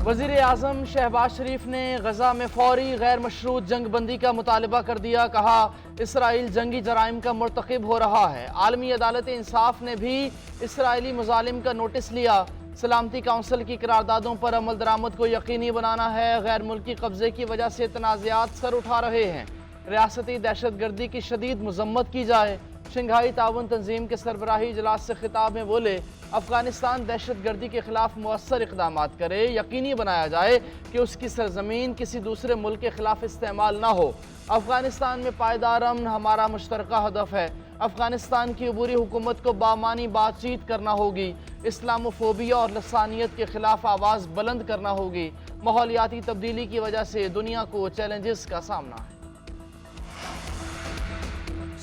वज़ीर आज़म शहबाज शरीफ ने गजा में फौरी गैर मशरूत जंग बंदी का मुतालबा कर दिया। कहा इसराइल जंगी जराइम का मुर्तकिब हो रहा है। आलमी अदालत इंसाफ ने भी इसराइली मुजालिम का नोटिस लिया। सलामती काउंसिल की करारदादों पर अमल दरामद को यकीनी बनाना है। गैर मुल्की कब्जे की वजह से तनाज़ात सर उठा रहे हैं। रियासती दहशत गर्दी की शदीद मजम्मत की जाए। शंघाई ताउन तंजीम के सरबराही इजलास से खिताब में बोले, अफगानिस्तान दहशत गर्दी के खिलाफ मौसर इकदाम करे। यकीनी बनाया जाए कि उसकी सरजमीन किसी दूसरे मुल्क के खिलाफ इस्तेमाल ना हो। अफगानिस्तान में पायदार अमन हमारा मुश्तरका हदफ है। अफगानिस्तान की अबूरी हुकूमत को बामानी बातचीत करना होगी। इस्लामोफोबिया और लसानियत के खिलाफ आवाज़ बुलंद करना होगी। माहौलियाती तब्दीली की वजह से दुनिया को चैलेंजेस का सामना है।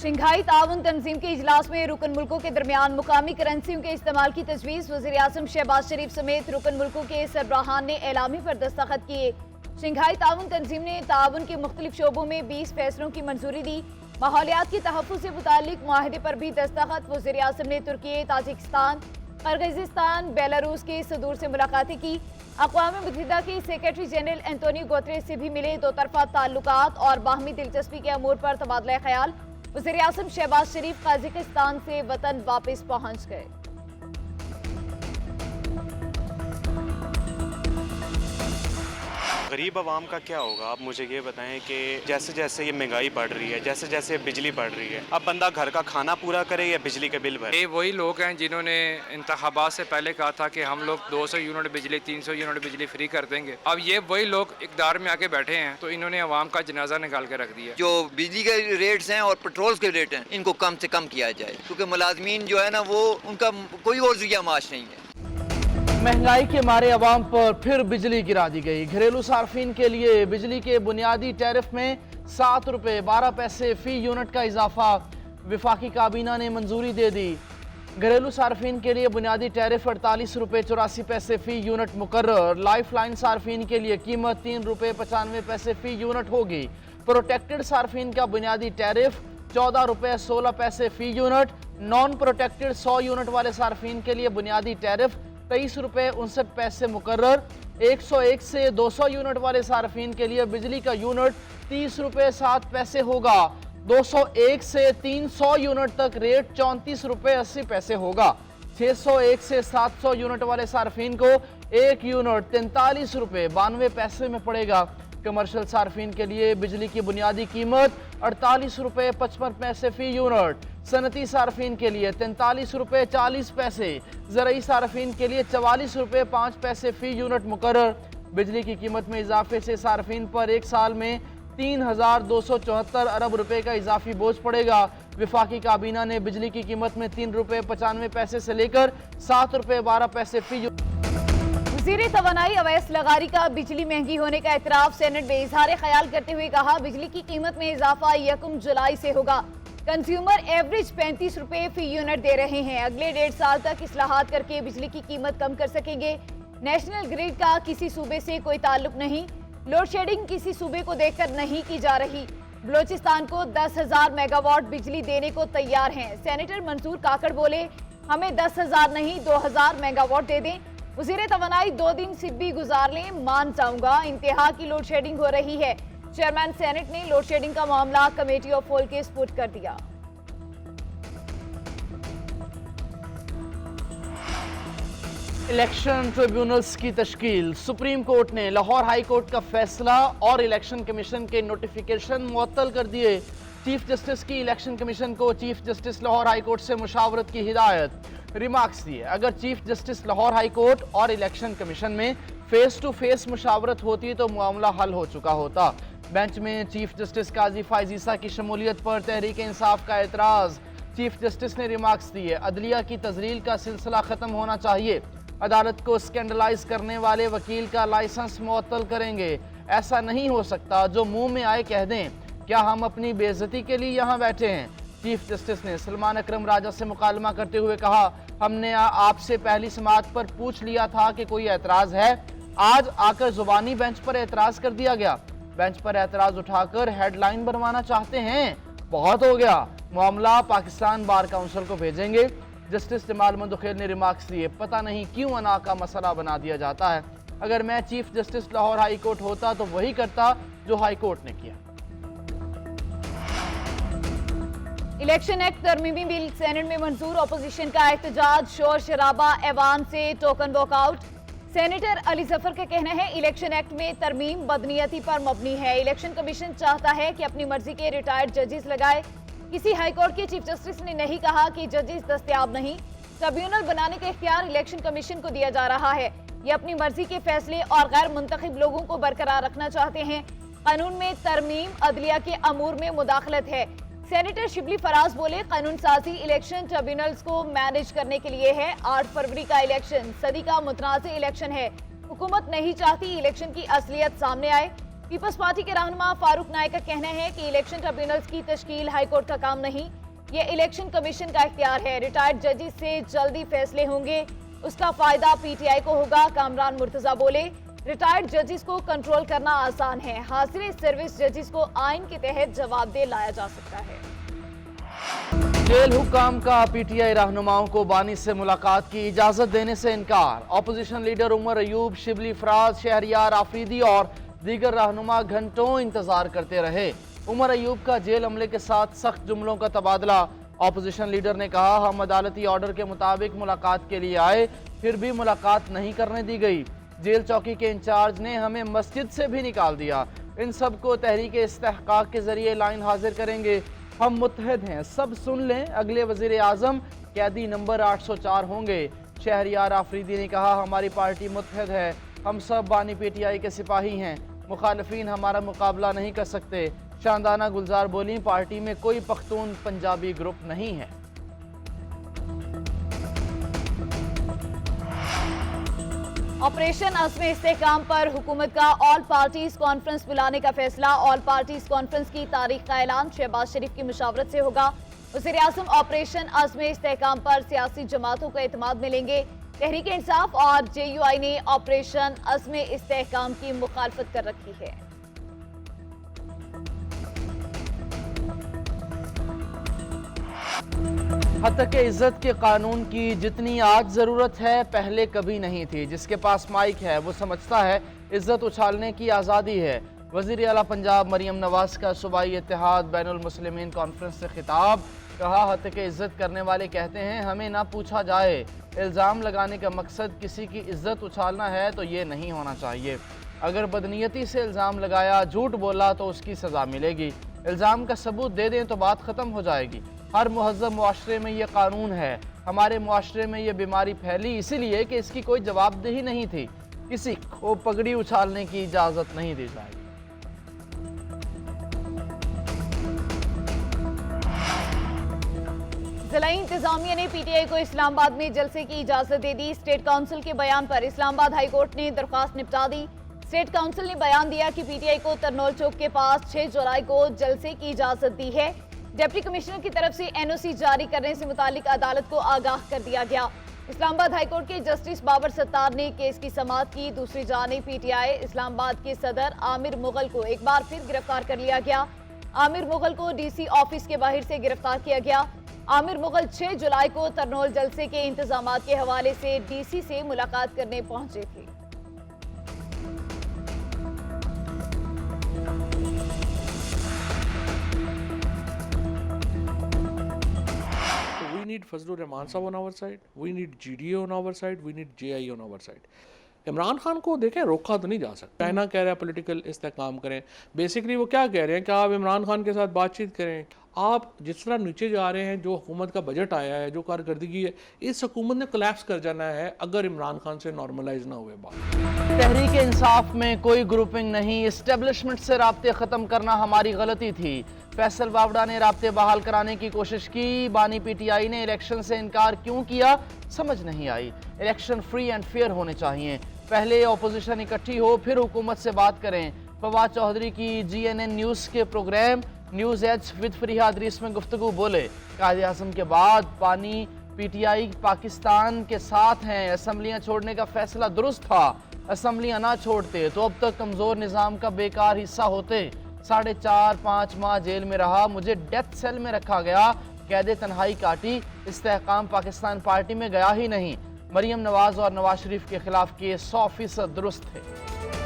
शंघाई ताउन तंजीम के इजलास में रुकन मुल्कों के दरमियान मुकामी करेंसियों के इस्तेमाल की तजवीज़। वज़ीर आज़म शहबाज शरीफ समेत रुकन मुल्कों के सरबराहान ने एलामी पर दस्तखत किए। शंघाई ताउन तंजीम ने ताउन के मुख्तलिफ शोबों में 20 फैसलों की मंजूरी दी। माहौलियात की तहफ़्फ़ुज़ से मुताल्लिक़ मुआहदे पर भी दस्तखत। वज़ीर आज़म ने तुर्की, ताजिकिस्तान, किर्गिज़स्तान, बेलारूस के सदूर से मुलाकातें की। अक़वाम मुत्तहिदा के सेक्रेटरी जनरल एंटोनियो गुतेरेस से भी मिले। दो तरफ़ा ताल्लुकात और बाहमी दिलचस्पी के अमूर पर तबादला ख्याल। वज़ीर आज़म शहबाज शरीफ ताजिकिस्तान से वतन वापस पहुंच गए। गरीब आवाम का क्या होगा? आप मुझे ये बताएं कि जैसे जैसे ये महंगाई बढ़ रही है, जैसे जैसे बिजली बढ़ रही है, अब बंदा घर का खाना पूरा करे या बिजली के बिल भरे? ये वही लोग हैं जिन्होंने इंतखाबात से पहले कहा था कि हम लोग 200 यूनिट बिजली, 300 यूनिट बिजली फ्री कर देंगे। अब ये वही लोग इक़्तिदार में आके बैठे हैं तो इन्होंने अवाम का जनाजा निकाल के रख दिया। जो बिजली के रेट्स हैं और पेट्रोल के रेट हैं, इनको कम से कम किया जाए, क्योंकि मुलाजमीन जो है ना, वो उनका कोई और जरिया माश नहीं है। महंगाई के मारे अवाम पर फिर बिजली गिरा दी गई। घरेलू सार्फिन के लिए बिजली के बुनियादी टैरिफ में 7 रुपये 12 पैसे फ़ी यूनिट का इजाफा वफाकी काबीना ने मंजूरी दे दी। घरेलू सार्फिन के लिए बुनियादी टैरिफ 48 रुपये 84 पैसे फ़ी यूनिट मुकर्रर। लाइफ लाइन सार्फिन के लिए कीमत 3 रुपये 95 पैसे फ़ी यूनिट होगी। प्रोटेक्टेड सार्फिन का बुनियादी टैरिफ 14 रुपये 16 पैसे फ़ी यूनिट। नॉन प्रोटेक्टेड 100 यूनिट वाले सार्फिन के लिए बुनियादी टैरिफ 23 रुपये 59 पैसे मुकर्रर। 101 से 200 यूनिट वाले सार्फिन के लिए बिजली का यूनिट 30 रुपये 7 पैसे होगा। 201 से 300 यूनिट तक रेट 34 रुपये 80 पैसे होगा। 601 से 700 यूनिट वाले सार्फिन को एक यूनिट 43 रुपये 92 पैसे में पड़ेगा। कमर्शियल सार्फिन के लिए बिजली की बुनियादी कीमत 48 रुपये 55 पैसे फ़ी यूनिट। सनती सार्फिन के लिए 43 रुपये 40 पैसे। ज़रई सार्फिन के लिए 44 रुपये 5 पैसे फ़ी यूनिट मुकर्रर। बिजली की कीमत में इजाफे से सार्फिन पर एक साल में 3,274 अरब रुपए का इजाफी बोझ पड़ेगा। वफाकी काबीना ने बिजली की कीमत में 3 रुपये 95 पैसे से लेकर 7 रुपये 12 पैसे फ़ी वज़ीर तवानाई अवैस लगारी का बिजली महंगी होने का एतराफ़। सेनेट में इजहार ख्याल करते हुए कहा, बिजली की कीमत में इजाफा 1 जुलाई से होगा। कंज्यूमर एवरेज 35 रुपये फ़ी यूनिट दे रहे हैं। अगले 1.5 साल तक इस्लाहात करके बिजली की कीमत कम कर सकेंगे। नेशनल ग्रिड का किसी सूबे से कोई ताल्लुक नहीं। लोड शेडिंग किसी सूबे को देखकर नहीं की जा रही। बलोचिस्तान को 10,000 मेगावाट बिजली देने को तैयार हैं। सेनेटर मंसूर काकड़ बोले, हमें 10,000 नहीं 2,000 मेगावाट दे दें। वज़ीर तवानाई 2 दिन सिब्बी गुजार लें, मान जाऊंगा। इंतहा की लोड शेडिंग हो रही है। चेयरमैन सेनेट ने लोड शेडिंग का मामला कमेटी ऑफ फुल के स्पुट कर दिया। इलेक्शन ट्रिब्यूनल्स की तश्कील। सुप्रीम कोर्ट ने लाहौर हाई कोर्ट का फैसला और इलेक्शन कमीशन के नोटिफिकेशन मुअत्तल कर दिए। चीफ जस्टिस की इलेक्शन कमीशन को chief justice Lahore high court से मुशावरत की हिदायत। रिमार्क्स दिए, अगर chief justice Lahore high court और इलेक्शन कमीशन में फेस टू फेस मुशावरत होती तो मामला हल हो चुका होता। बेंच में चीफ जस्टिस काजी फायजीसा की शमूलियत पर तहरीक इंसाफ का एतराज़। चीफ जस्टिस ने रिमार्क्स दिए, अदलिया की तजलील का सिलसिला ख़त्म होना चाहिए। अदालत को स्कैंडलाइज करने वाले वकील का लाइसेंस मुअत्तल करेंगे। ऐसा नहीं हो सकता जो मुंह में आए कह दें। क्या हम अपनी बेइज्जती के लिए यहाँ बैठे हैं? चीफ जस्टिस ने सलमान अकरम राजा से मुकालमा करते हुए कहा, हमने आपसे पहली समाअत पर पूछ लिया था कि कोई एतराज़ है। आज आकर जुबानी बेंच पर एतराज़ कर दिया गया। बेंच पर एतराज़ उठाकर हेडलाइन बनवाना चाहते हैं। बहुत हो गया, मामला पाकिस्तान बार काउंसिल को भेजेंगे। जस्टिस जमाल मंदुखेल ने रिमार्क्स दिए, पता नहीं क्यों अना का मसला बना दिया जाता है। अगर मैं chief justice Lahore high court होता तो वही करता जो हाई कोर्ट ने किया। इलेक्शन एक्ट तरमीमी बिल सेनेट में मंजूर, ऑपोजिशन का एहतजाज, शोर शराबा, ऐवान से token walkout. Senator Ali Zafar का कहना है इलेक्शन एक्ट में तरमीम बदनीयती पर मबनी है। इलेक्शन कमीशन चाहता है कि अपनी मर्जी के रिटायर्ड जजेस लगाए। किसी हाई कोर्ट के चीफ जस्टिस ने नहीं कहा कि जजेस दस्तयाब नहीं। ट्रिब्यूनल बनाने का इख्तियार इलेक्शन कमीशन को दिया जा रहा है। ये अपनी मर्जी के फैसले और गैर मुंतखब लोगों को बरकरार रखना चाहते हैं। कानून में तरमीम अदलिया के अमूर में मुदाखलत है। सेनेटर शिबली फराज बोले, कानून साजी इलेक्शन ट्रिब्यूनल्स को मैनेज करने के लिए है। 8 फरवरी का इलेक्शन सदी का मुतनाज़ इलेक्शन है। हुकूमत नहीं चाहती इलेक्शन की असलियत सामने आए। पीपल्स पार्टी के रहनुमा फारूक नाइक का कहना है कि इलेक्शन ट्रिब्यूनल्स की तश्कील हाईकोर्ट का काम नहीं, ये इलेक्शन कमीशन का इख्तियार है। रिटायर्ड जजेस से जल्दी फैसले होंगे, उसका फायदा पीटीआई को होगा। कामरान मुर्तजा बोले, रिटायर्ड जजेस को कंट्रोल करना आसान है, हाजिर सर्विस जजेस को आइन के तहत जवाबदेह लाया जा सकता है। जेल हुक्काम का पीटीआई रहनुमाओं को बानी से मुलाकात की इजाजत देने से इनकार। ऑपोजिशन लीडर उमर अयूब, शिबली फराज, शहरियार आफरीदी और दीगर रहनुमा घंटों इंतजार करते रहे। उमर अयूब का जेल अमले के साथ सख्त जुमलों का तबादला। ऑपोजिशन लीडर ने कहा, हम अदालती ऑर्डर के मुताबिक मुलाकात के लिए आए, फिर भी मुलाकात नहीं करने दी गई। जेल चौकी के इंचार्ज ने हमें मस्जिद से भी निकाल दिया। इन सब को तहरीक इस्तेहकाक के जरिए लाइन हाजिर करेंगे। हम मुत्तहद हैं, सब सुन लें, अगले वजीर आजम कैदी नंबर 804 होंगे। शहरियार आफरीदी ने कहा, हमारी पार्टी मुत्तहद है, हम सब बानी पीटीआई के सिपाही हैं, मुखालफीन हमारा मुकाबला नहीं कर सकते। शानदाना गुलजार बोली, पार्टी में कोई पख्तून पंजाबी ग्रुप नहीं है। ऑपरेशन अज़्म इस्तेहकाम पर हुकूमत का ऑल पार्टीज कॉन्फ्रेंस बुलाने का फैसला। ऑल पार्टीज कॉन्फ्रेंस की तारीख का ऐलान शहबाज शरीफ की मुशावरत से होगा। वज़ीर आज़म ऑपरेशन अज़्म इस्तेहकाम पर सियासी जमातों का एतमाद मिलेंगे। तहरीक इंसाफ और JUI ने ऑपरेशन अज़्म इस्तेहकाम की मुखालफत कर रखी है। हत्तक इज्जत के कानून की जितनी आज जरूरत है पहले कभी नहीं थी। जिसके पास माइक है वो समझता है इज्जत उछालने की आज़ादी है। वज़ीर आला पंजाब मरियम नवाज का सूबाई इत्तेहाद बैनुल मुस्लिमीन कॉन्फ्रेंस से खिताब। कहा, हत्तक इज्जत करने वाले कहते हैं हमें ना पूछा जाए। इल्ज़ाम लगाने का मकसद किसी की इज्जत उछालना है तो ये नहीं होना चाहिए। अगर बदनीयती से इल्ज़ाम लगाया, झूठ बोला तो उसकी सज़ा मिलेगी। इल्ज़ाम का सबूत दे दें तो बात ख़त्म हो जाएगी। हर मुहज़्ज़ब मुआशरे में ये कानून है। हमारे मुआशरे में ये बीमारी फैली इसीलिए कि इसकी कोई जवाबदेही नहीं थी। किसी को पगड़ी उछालने की इजाज़त नहीं दी जाएगी। जिला इंतजामिया ने PTI को इस्लामाबाद में जलसे की इजाजत दे दी। स्टेट काउंसिल के बयान पर इस्लामाबाद हाई कोर्ट ने दरख्वास्त निपटा दी। स्टेट काउंसिल ने बयान दिया कि PTI को तरनोल चौक के पास 6 जुलाई को जलसे की इजाजत दी है। डिप्टी कमिश्नर की तरफ से NOC जारी करने से मुतालिक अदालत को आगाह कर दिया गया। इस्लामाबाद हाई कोर्ट के जस्टिस बाबर सत्तार ने केस की समाअत की। दूसरी जानिब PTI इस्लामाबाद के सदर आमिर मुगल को एक बार फिर गिरफ्तार कर लिया गया। आमिर मुगल को DC ऑफिस के बाहर से गिरफ्तार किया गया। आमिर मुगल 6 जुलाई को तरनोल जलसे के इंतजामात के हवाले से DC से मुलाकात करने पहुंचे थे। We need Fazlur Rahman Sahab on our side, we need GDA on our side, we need JI on our side. Imran Khan को देखें, रोका तो नहीं जा सकता। चाइना कह रहा है पॉलिटिकल इस्तेहकाम करें। बेसिकली वो क्या कह रहे हैं कि आप इमरान खान के साथ बातचीत करें। आप जिस तरह नीचे जा रहे हैं, जो हुकूमत का बजट आया है, जो कारकर्दगी है, इस हुकूमत ने कोलैप्स कर जाना है अगर इमरान खान से नॉर्मलाइज ना हुए बात। तहरीक इंसाफ में कोई ग्रुपिंग नहीं। इस्टेब्लिशमेंट से राब्ते ख़त्म करना हमारी गलती थी। फैसल बावड़ा ने राब्ते बहाल कराने की कोशिश की। बानी PTI ने इलेक्शन से इनकार क्यों किया, समझ नहीं आई। इलेक्शन फ्री एंड फेयर होने चाहिए। पहले अपोजिशन इकट्ठी हो, फिर हुकूमत से बात करें। फवाद चौधरी की GNN न्यूज़ के प्रोग्राम न्यूज़ एज विद फरीहाद रीस में गुफ्तगू बोले, कायदे आज़म के बाद बानी PTI पाकिस्तान के साथ हैं। असम्बलियाँ छोड़ने का फैसला दुरुस्त था। असम्बलियाँ ना छोड़ते तो अब तक कमज़ोर निज़ाम का बेकार हिस्सा होते। 4.5-5 माह जेल में रहा, मुझे डेथ सेल में रखा गया, कैदे तन्हाई काटी, इस्तेहकाम पाकिस्तान पार्टी में गया ही नहीं। मरीम नवाज और नवाज शरीफ के खिलाफ केस 100% दुरुस्त थे।